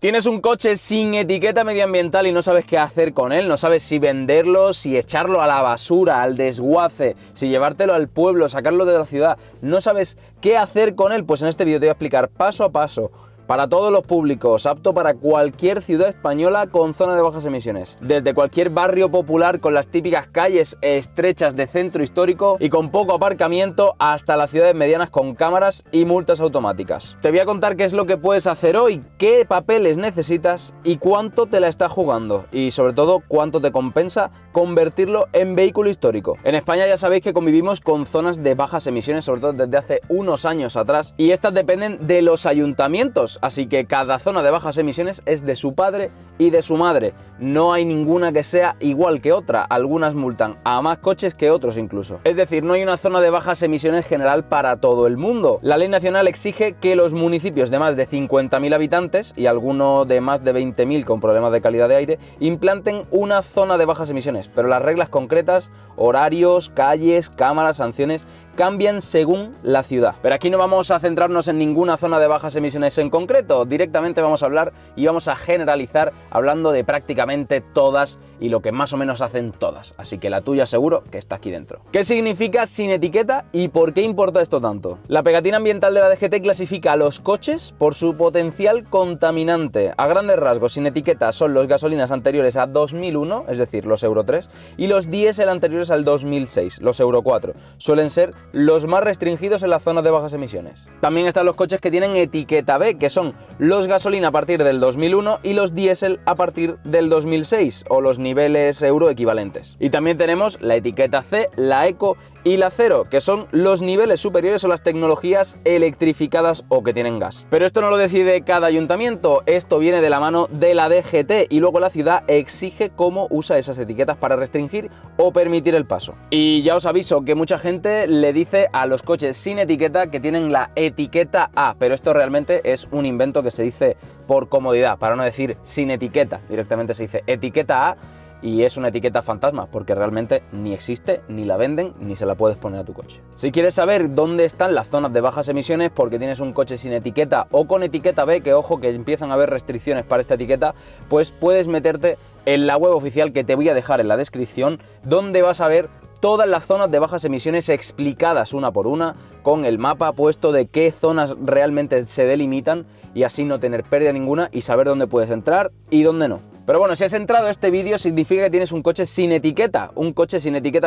Tienes un coche sin etiqueta medioambiental y no sabes qué hacer con él, no sabes si venderlo, si echarlo a la basura, al desguace, si llevártelo al pueblo, sacarlo de la ciudad, no sabes qué hacer con él. Pues en este vídeo te voy a explicar paso a paso, para todos los públicos, apto para cualquier ciudad española con zona de bajas emisiones. Desde cualquier barrio popular con las típicas calles estrechas de centro histórico y con poco aparcamiento hasta las ciudades medianas con cámaras y multas automáticas. Te voy a contar qué es lo que puedes hacer hoy, qué papeles necesitas y cuánto te la estás jugando. Y sobre todo, cuánto te compensa convertirlo en vehículo histórico. En España ya sabéis que convivimos con zonas de bajas emisiones, sobre todo desde hace unos años atrás, y estas dependen de los ayuntamientos. Así que cada zona de bajas emisiones es de su padre y de su madre. No hay ninguna que sea igual que otra. Algunas multan a más coches que otros incluso. Es decir, no hay una zona de bajas emisiones general para todo el mundo. La ley nacional exige que los municipios de más de 50.000 habitantes y alguno de más de 20.000 con problemas de calidad de aire implanten una zona de bajas emisiones. Pero las reglas concretas, horarios, calles, cámaras, sanciones, cambian según la ciudad. Pero aquí no vamos a centrarnos en ninguna zona de bajas emisiones en concreto, directamente vamos a hablar y vamos a generalizar hablando de prácticamente todas y lo que más o menos hacen todas, así que la tuya seguro que está aquí dentro. ¿Qué significa sin etiqueta y por qué importa esto tanto? La pegatina ambiental de la DGT clasifica a los coches por su potencial contaminante. A grandes rasgos, sin etiqueta son los gasolinas anteriores a 2001, es decir, los Euro 3, y los diésel anteriores al 2006, los Euro 4. Suelen ser los más restringidos en las zonas de bajas emisiones. También están los coches que tienen etiqueta B, que son los gasolina a partir del 2001 y los diésel a partir del 2006, o los niveles euro equivalentes. Y también tenemos la etiqueta C, la eco y la cero, que son los niveles superiores o las tecnologías electrificadas o que tienen gas. Pero esto no lo decide cada ayuntamiento, esto viene de la mano de la DGT y luego la ciudad exige cómo usa esas etiquetas para restringir o permitir el paso. Y ya os aviso que mucha gente le dice a los coches sin etiqueta que tienen la etiqueta A, pero esto realmente es un invento que se dice por comodidad, para no decir sin etiqueta, directamente se dice etiqueta A. Y es una etiqueta fantasma, porque realmente ni existe, ni la venden, ni se la puedes poner a tu coche. Si quieres saber dónde están las zonas de bajas emisiones porque tienes un coche sin etiqueta o con etiqueta B, que ojo que empiezan a haber restricciones para esta etiqueta, pues puedes meterte en la web oficial que te voy a dejar en la descripción, donde vas a ver todas las zonas de bajas emisiones explicadas una por una, con el mapa puesto de qué zonas realmente se delimitan y así no tener pérdida ninguna y saber dónde puedes entrar y dónde no. Pero bueno, si has entrado a este vídeo significa que tienes un coche sin etiqueta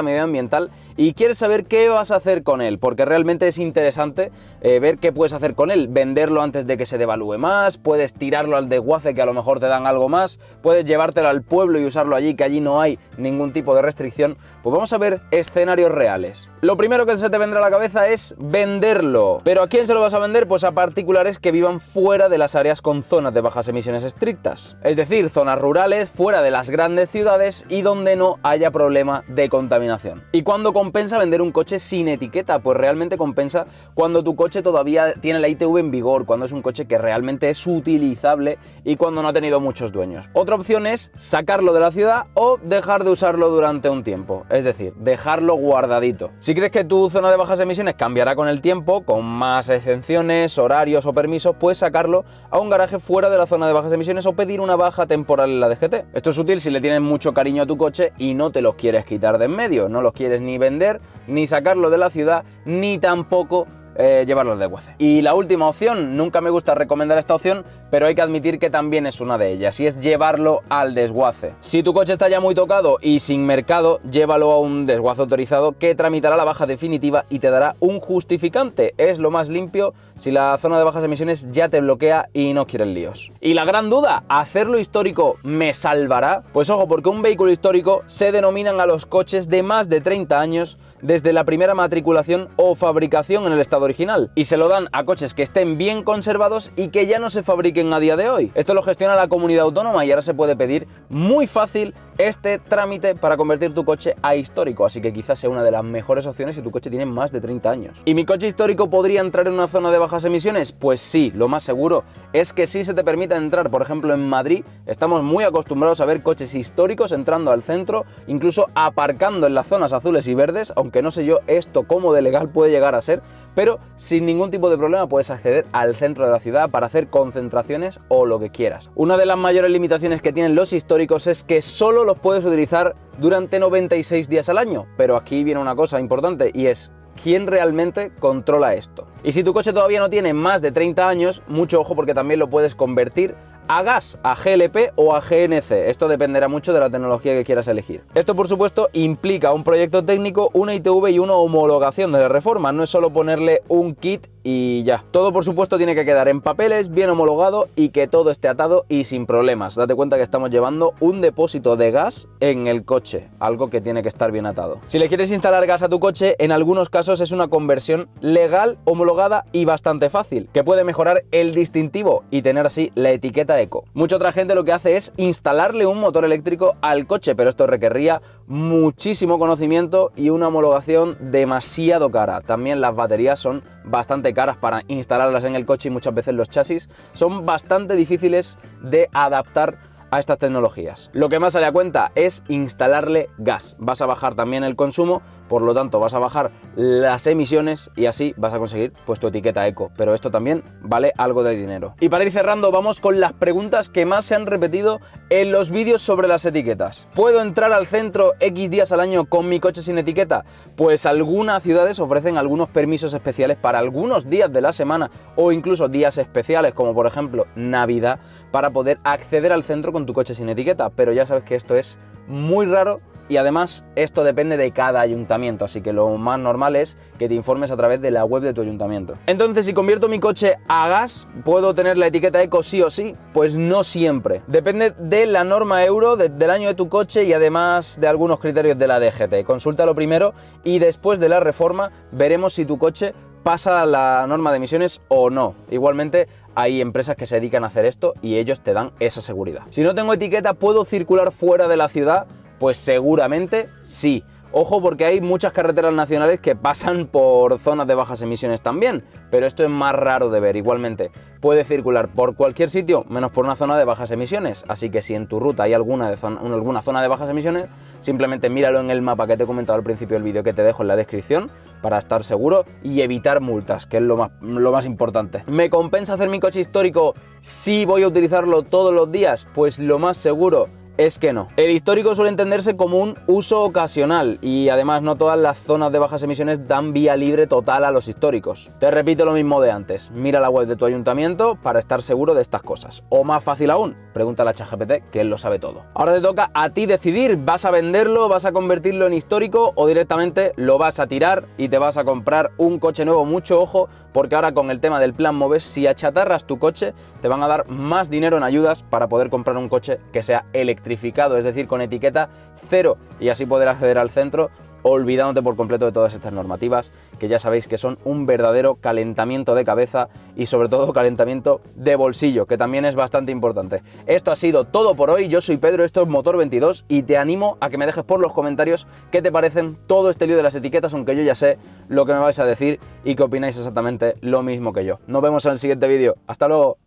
medioambiental y quieres saber qué vas a hacer con él, porque realmente es interesante ver qué puedes hacer con él, venderlo antes de que se devalúe más, puedes tirarlo al desguace que a lo mejor te dan algo más, puedes llevártelo al pueblo y usarlo allí que allí no hay ningún tipo de restricción. Pues vamos a ver escenarios reales. Lo primero que se te vendrá a la cabeza es venderlo. ¿Pero a quién se lo vas a vender? Pues a particulares que vivan fuera de las áreas con zonas de bajas emisiones estrictas, es decir, zonas rurales, fuera de las grandes ciudades y donde no haya problema de contaminación. ¿Y cuándo compensa vender un coche sin etiqueta? Pues realmente compensa cuando tu coche todavía tiene la ITV en vigor, cuando es un coche que realmente es utilizable y cuando no ha tenido muchos dueños. Otra opción es sacarlo de la ciudad o dejar de usarlo durante un tiempo, es decir, dejarlo guardadito. Si crees que tu zona de bajas emisiones cambiará con el tiempo, con más exenciones, horarios o permisos, puedes sacarlo a un garaje fuera de la zona de bajas emisiones o pedir una baja temporal en la DGT. Esto es útil si le tienes mucho cariño a tu coche y no te los quieres quitar de en medio, no los quieres ni vender, ni sacarlo de la ciudad, ni tampoco llevarlo al desguace. Y la última opción, nunca me gusta recomendar esta opción, pero hay que admitir que también es una de ellas, y es llevarlo al desguace. Si tu coche está ya muy tocado y sin mercado, llévalo a un desguace autorizado que tramitará la baja definitiva y te dará un justificante. Es lo más limpio si la zona de bajas emisiones ya te bloquea y no quieres líos. Y la gran duda, ¿hacerlo histórico me salvará? Pues ojo, porque un vehículo histórico se denominan a los coches de más de 30 años desde la primera matriculación o fabricación en el estado original, y se lo dan a coches que estén bien conservados y que ya no se fabriquen a día de hoy. Esto lo gestiona la comunidad autónoma y ahora se puede pedir muy fácil este trámite para convertir tu coche a histórico, así que quizás sea una de las mejores opciones si tu coche tiene más de 30 años. ¿Y mi coche histórico podría entrar en una zona de bajas emisiones? Pues sí, lo más seguro es que sí se te permita entrar. Por ejemplo, en Madrid estamos muy acostumbrados a ver coches históricos entrando al centro, incluso aparcando en las zonas azules y verdes, aunque no sé yo esto cómo de legal puede llegar a ser, pero pero sin ningún tipo de problema puedes acceder al centro de la ciudad para hacer concentraciones o lo que quieras. Una de las mayores limitaciones que tienen los históricos es que solo los puedes utilizar durante 96 días al año, pero aquí viene una cosa importante y es: ¿quién realmente controla esto? Y si tu coche todavía no tiene más de 30 años, mucho ojo, porque también lo puedes convertir a gas, a GLP o a GNC. Esto dependerá mucho de la tecnología que quieras elegir. Esto, por supuesto, implica un proyecto técnico, una ITV y una homologación de la reforma. No es solo ponerle un kit y ya. Todo, por supuesto, tiene que quedar en papeles, bien homologado y que todo esté atado y sin problemas. Date cuenta que estamos llevando un depósito de gas en el coche, algo que tiene que estar bien atado. Si le quieres instalar gas a tu coche, en algunos casos es una conversión legal, homologada y bastante fácil, que puede mejorar el distintivo y tener así la etiqueta eco. Mucha otra gente lo que hace es instalarle un motor eléctrico al coche, pero esto requeriría muchísimo conocimiento y una homologación demasiado cara. También las baterías son bastante caras para instalarlas en el coche y muchas veces los chasis son bastante difíciles de adaptar a estas tecnologías. Lo que más sale a cuenta es instalarle gas. Vas a bajar también el consumo, por lo tanto vas a bajar las emisiones y así vas a conseguir pues tu etiqueta eco, pero esto también vale algo de dinero. Y para ir cerrando, vamos con las preguntas que más se han repetido en los vídeos sobre las etiquetas. ¿Puedo entrar al centro X días al año con mi coche sin etiqueta? Pues algunas ciudades ofrecen algunos permisos especiales para algunos días de la semana o incluso días especiales, como por ejemplo Navidad, para poder acceder al centro con tu coche sin etiqueta, pero ya sabes que esto es muy raro y además esto depende de cada ayuntamiento, así que lo más normal es que te informes a través de la web de tu ayuntamiento. Entonces, si convierto mi coche a gas, ¿puedo tener la etiqueta eco sí o sí? Pues no siempre. Depende de la norma Euro, del año de tu coche y además de algunos criterios de la DGT. Consúltalo primero y después de la reforma veremos si tu coche pasa la norma de emisiones o no. Igualmente hay empresas que se dedican a hacer esto y ellos te dan esa seguridad. Si no tengo etiqueta, ¿puedo circular fuera de la ciudad? Pues seguramente sí. Ojo, porque hay muchas carreteras nacionales que pasan por zonas de bajas emisiones también, pero esto es más raro de ver. Igualmente, puede circular por cualquier sitio, menos por una zona de bajas emisiones. Así que si en tu ruta hay alguna zona de bajas emisiones, simplemente míralo en el mapa que te he comentado al principio del vídeo, que te dejo en la descripción, para estar seguro y evitar multas, que es lo más importante. ¿Me compensa hacer mi coche histórico si voy a utilizarlo todos los días? Pues lo más seguro es que no. El histórico suele entenderse como un uso ocasional y además no todas las zonas de bajas emisiones dan vía libre total a los históricos. Te repito lo mismo de antes, mira la web de tu ayuntamiento para estar seguro de estas cosas. O más fácil aún, pregúntale a ChatGPT, que él lo sabe todo. Ahora te toca a ti decidir, ¿vas a venderlo, vas a convertirlo en histórico o directamente lo vas a tirar y te vas a comprar un coche nuevo? Mucho ojo, porque ahora con el tema del plan MOVES, si achatarras tu coche, te van a dar más dinero en ayudas para poder comprar un coche que sea electrificado, es decir, con etiqueta cero, y así poder acceder al centro olvidándote por completo de todas estas normativas, que ya sabéis que son un verdadero calentamiento de cabeza y sobre todo calentamiento de bolsillo, que también es bastante importante. Esto ha sido todo por hoy. Yo soy Pedro, esto es Motor 22 y te animo a que me dejes por los comentarios qué te parecen todo este lío de las etiquetas, aunque yo ya sé lo que me vais a decir y que opináis exactamente lo mismo que yo. Nos vemos en el siguiente vídeo. ¡Hasta luego!